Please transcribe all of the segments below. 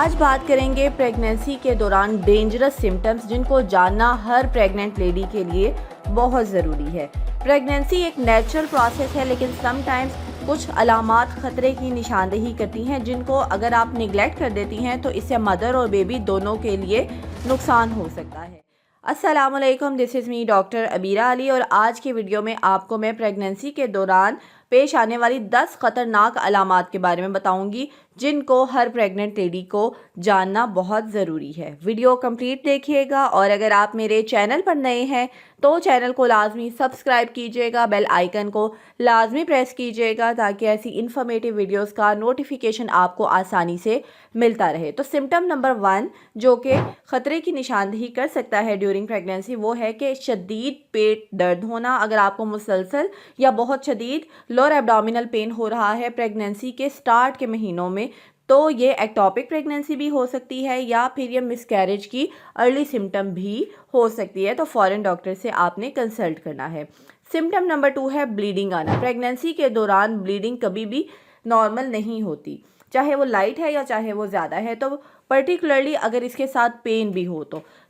आज बात करेंगे प्रेगनेंसी के दौरान डेंजरस सिम्टम्स जिनको जानना हर प्रेग्नेंट लेडी के लिए बहुत ज़रूरी है। प्रेगनेंसी एक नेचुरल प्रोसेस है, लेकिन समटाइम्स कुछ अलामात खतरे की निशानदेही करती हैं जिनको अगर आप निगलेक्ट कर देती हैं तो इससे मदर और बेबी दोनों के लिए नुकसान हो सकता है। अस्सलामुअलैकुम, this is me doctor Abira Ali और आज के वीडियो में आपको मैं प्रेगनेंसी के दौरान पेश आने वाली 10 ख़तरनाक अलामात के बारे में बताऊंगी जिनको हर प्रेग्नेंट लेडी को जानना बहुत ज़रूरी है। वीडियो कंप्लीट देखिएगा और अगर आप मेरे चैनल पर नए हैं तो चैनल को लाजमी सब्सक्राइब कीजिएगा, बेल आइकन को लाजमी प्रेस कीजिएगा ताकि ऐसी इन्फॉर्मेटिव वीडियोस का नोटिफिकेशन आपको आसानी से मिलता रहे। तो सिम्टम नंबर 1 जो कि ख़तरे की निशानदेही कर सकता है ड्यूरिंग प्रेगनेंसी वो है कि शदीद पेट दर्द होना। अगर आपको मुसलसल या बहुत शदीद लोअर एब्डोमिनल पेन हो रहा है प्रेगनेंसी के स्टार्ट के महीनों में तो ये एक्टोपिक प्रेगनेंसी भी हो सकती है या फिर ये मिसकैरेज की अर्ली सिम्टम भी हो सकती है, तो फ़ौरन डॉक्टर से आपने कंसल्ट करना है। सिम्टम नंबर 2 है ब्लीडिंग आना। प्रेगनेंसी के दौरान ब्लीडिंग कभी भी नॉर्मल नहीं होती, चाहे वो लाइट है या चाहे वो ज़्यादा है। तो पर्टिकुलरली अगर इसके साथ पेन भी हो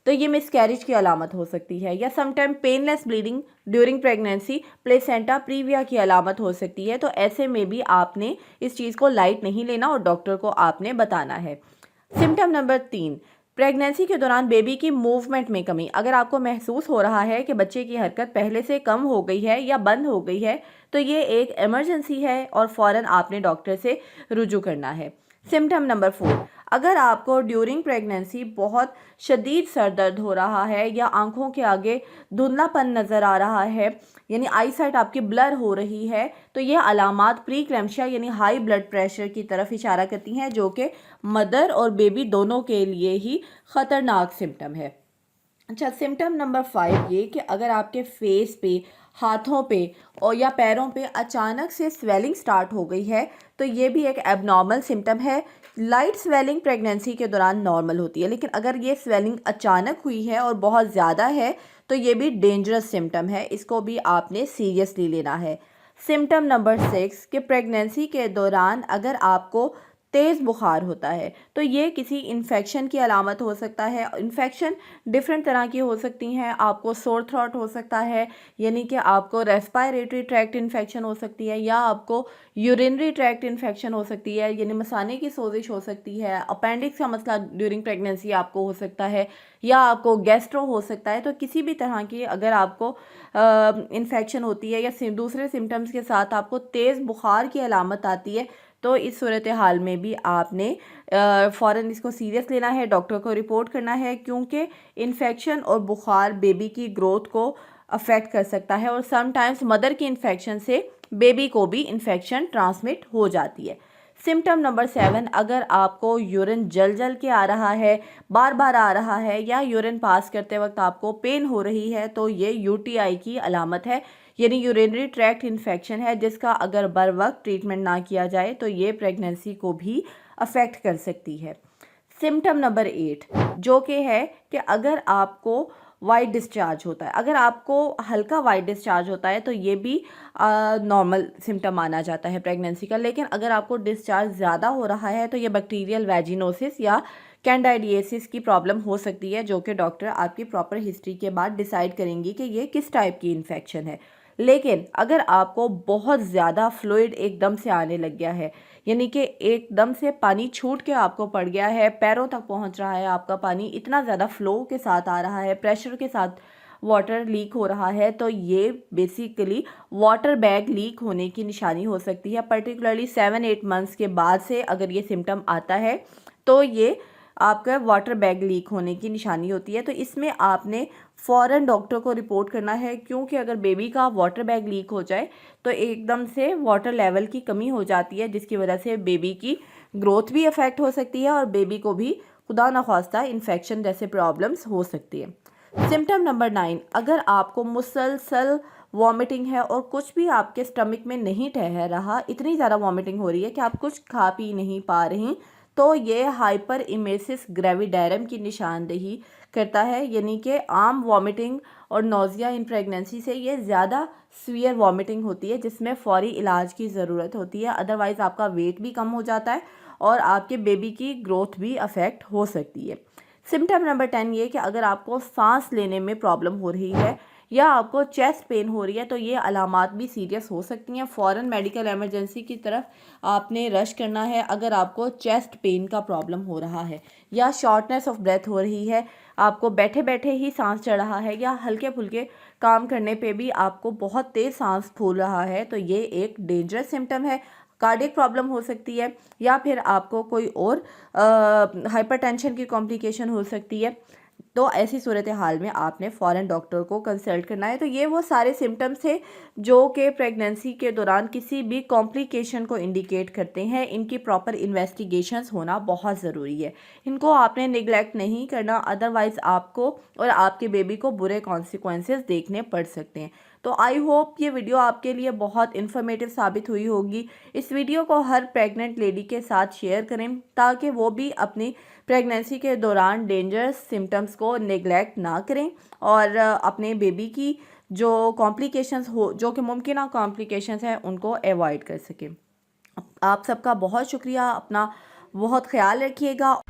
तो ये मिसकैरेज की अलामत हो सकती है, या sometime painless bleeding during pregnancy placenta previa की अलामत हो सकती है। तो ऐसे में भी आपने इस चीज़ को लाइट नहीं लेना और डॉक्टर को आपने बताना है। सिम्टम नंबर 3, प्रेगनेंसी के दौरान बेबी की मूवमेंट में कमी। अगर आपको महसूस हो रहा है कि बच्चे की हरकत पहले से कम हो गई है या बंद हो गई है तो ये एक इमरजेंसी है और फ़ौरन आपने डॉक्टर से रुजू करना है। सिम्टम नंबर 4, अगर आपको ड्यूरिंग प्रेगनेंसी बहुत शदीद सर दर्द हो रहा है या आंखों के आगे धुंधलापन नज़र आ रहा है, यानी आई साइट आपकी ब्लर हो रही है, तो ये अलामात प्री क्लैम्शिया यानी हाई ब्लड प्रेशर की तरफ इशारा करती हैं जो कि मदर और बेबी दोनों के लिए ही ख़तरनाक सिम्टम है। अच्छा, सिम्टम नंबर 5 ये कि अगर आपके फेस पे, हाथों पे और या पैरों पे अचानक से स्वेलिंग स्टार्ट हो गई है तो ये भी एक एबनॉर्मल सिम्टम है। लाइट स्वेलिंग प्रेगनेंसी के दौरान नॉर्मल होती है, लेकिन अगर ये स्वेलिंग अचानक हुई है और बहुत ज़्यादा है तो ये भी डेंजरस सिम्टम है, इसको भी आपने सीरियसली लेना है। सिम्टम नंबर 6 कि प्रेगनेंसी के दौरान अगर आपको तेज़ बुखार होता है तो ये किसी इन्फेक्शन की अलामत हो सकता है। इन्फेक्शन डिफरेंट तरह की हो सकती हैं। आपको सोर थ्रोट हो सकता है, यानी कि आपको रेस्पायरेटरी ट्रैक्ट इन्फेक्शन हो सकती है, या आपको यूरिनरी ट्रैक्ट इन्फेक्शन हो सकती है, यानी मसाने की सोजिश हो सकती है। अपेंडिक्स का मसला ड्यूरिंग प्रेगनेंसी आपको हो सकता है, या आपको गैस्ट्रो हो सकता है। तो किसी भी तरह की अगर आपको इन्फेक्शन होती है या दूसरे सिम्टम्स के साथ आपको तेज़ बुखार की अलामत आती है तो इस सूरत हाल में भी आपने फ़ौरन इसको सीरियस लेना है, डॉक्टर को रिपोर्ट करना है, क्योंकि इन्फेक्शन और बुखार बेबी की ग्रोथ को अफेक्ट कर सकता है और समटाइम्स मदर की इन्फेक्शन से बेबी को भी इन्फेक्शन ट्रांसमिट हो जाती है। सिम्टम नंबर 7, अगर आपको यूरिन जल के आ रहा है, बार बार आ रहा है, या यूरिन पास करते वक्त आपको पेन हो रही है तो ये यूटीआई की अलामत है, यानी यूरिनरी ट्रैक्ट इन्फेक्शन है जिसका अगर बर वक्त ट्रीटमेंट ना किया जाए तो ये प्रेगनेंसी को भी अफेक्ट कर सकती है। सिम्टम नंबर 8 जो कि है कि अगर आपको वाइट डिस्चार्ज होता है, अगर आपको हल्का वाइट डिस्चार्ज होता है तो ये भी नॉर्मल सिम्टम माना जाता है प्रेगनेंसी का, लेकिन अगर आपको डिस्चार्ज ज़्यादा हो रहा है तो ये बैक्टीरियल वैजिनोसिस या कैंडाइडियासिस की प्रॉब्लम हो सकती है, जो कि डॉक्टर आपकी प्रॉपर हिस्ट्री के बाद डिसाइड करेंगी कि ये किस टाइप की इन्फेक्शन है। लेकिन अगर आपको बहुत ज़्यादा फ्लूइड एकदम से आने लग गया है, यानी कि एकदम से पानी छूट के आपको पड़ गया है, पैरों तक पहुंच रहा है आपका पानी, इतना ज़्यादा फ्लो के साथ आ रहा है, प्रेशर के साथ वाटर लीक हो रहा है, तो ये बेसिकली वाटर बैग लीक होने की निशानी हो सकती है। पर्टिकुलरली 7-8 मंथ्स के बाद से अगर ये सिम्टम आता है तो ये आपका वाटर बैग लीक होने की निशानी होती है। तो इसमें आपने फ़ौरन डॉक्टर को रिपोर्ट करना है, क्योंकि अगर बेबी का वाटर बैग लीक हो जाए तो एकदम से वाटर लेवल की कमी हो जाती है जिसकी वजह से बेबी की ग्रोथ भी अफेक्ट हो सकती है और बेबी को भी खुदा न खास्ता इन्फेक्शन जैसे प्रॉब्लम्स हो सकती है। सिम्टम नंबर 9, अगर आपको मुसलसल वॉमिटिंग है और कुछ भी आपके स्टमक में नहीं ठहर रहा, इतनी ज़्यादा वॉमिटिंग हो रही है कि आप कुछ खा पी नहीं पा रही, तो ये हाइपर इमेसिस ग्रेविडेरम की निशानदेही करता है, यानी कि आम वॉमिटिंग और नोज़िया इन प्रेगनेंसी से ये ज़्यादा सीवियर वॉमिटिंग होती है जिसमें फ़ौरी इलाज की ज़रूरत होती है। अदरवाइज़ आपका वेट भी कम हो जाता है और आपके बेबी की ग्रोथ भी अफेक्ट हो सकती है। सिम्टम नंबर 10 ये कि अगर आपको सांस लेने में प्रॉब्लम हो रही है या आपको चेस्ट पेन हो रही है तो ये अलामात भी सीरियस हो सकती हैं। फ़ौरन मेडिकल इमरजेंसी की तरफ आपने रश करना है अगर आपको चेस्ट पेन का प्रॉब्लम हो रहा है या शॉर्टनेस ऑफ ब्रेथ हो रही है, आपको बैठे बैठे ही सांस चढ़ रहा है या हल्के फुल्के काम करने पे भी आपको बहुत तेज़ सांस फूल रहा है, तो ये एक डेंजरस सिम्टम है। कार्डियक प्रॉब्लम हो सकती है या फिर आपको कोई और हाइपरटेंशन की कॉम्प्लिकेशन हो सकती है। तो ऐसी सूरत हाल में आपने फ़ौरन डॉक्टर को कंसल्ट करना है। तो ये वो सारे सिम्टम्स थे जो कि प्रेगनेंसी के दौरान किसी भी कॉम्प्लिकेशन को इंडिकेट करते हैं। इनकी प्रॉपर इन्वेस्टिगेशंस होना बहुत ज़रूरी है। इनको आपने निगलेक्ट नहीं करना, अदरवाइज़ आपको और आपके बेबी को बुरे कॉन्सिक्वेंसेस देखने पड़ सकते हैं। तो आई होप ये वीडियो आपके लिए बहुत इन्फॉर्मेटिव साबित हुई होगी। इस वीडियो को हर प्रेग्नेंट लेडी के साथ शेयर करें ताकि वो भी अपनी प्रेगनेंसी के दौरान डेंजरस सिम्टम्स को नेगलेक्ट ना करें और अपने बेबी की जो कॉम्प्लिकेशंस हो, जो कि मुमकिन कॉम्प्लिकेशंस हैं, उनको अवॉइड कर सकें। आप सबका बहुत शुक्रिया, अपना बहुत ख्याल रखिएगा।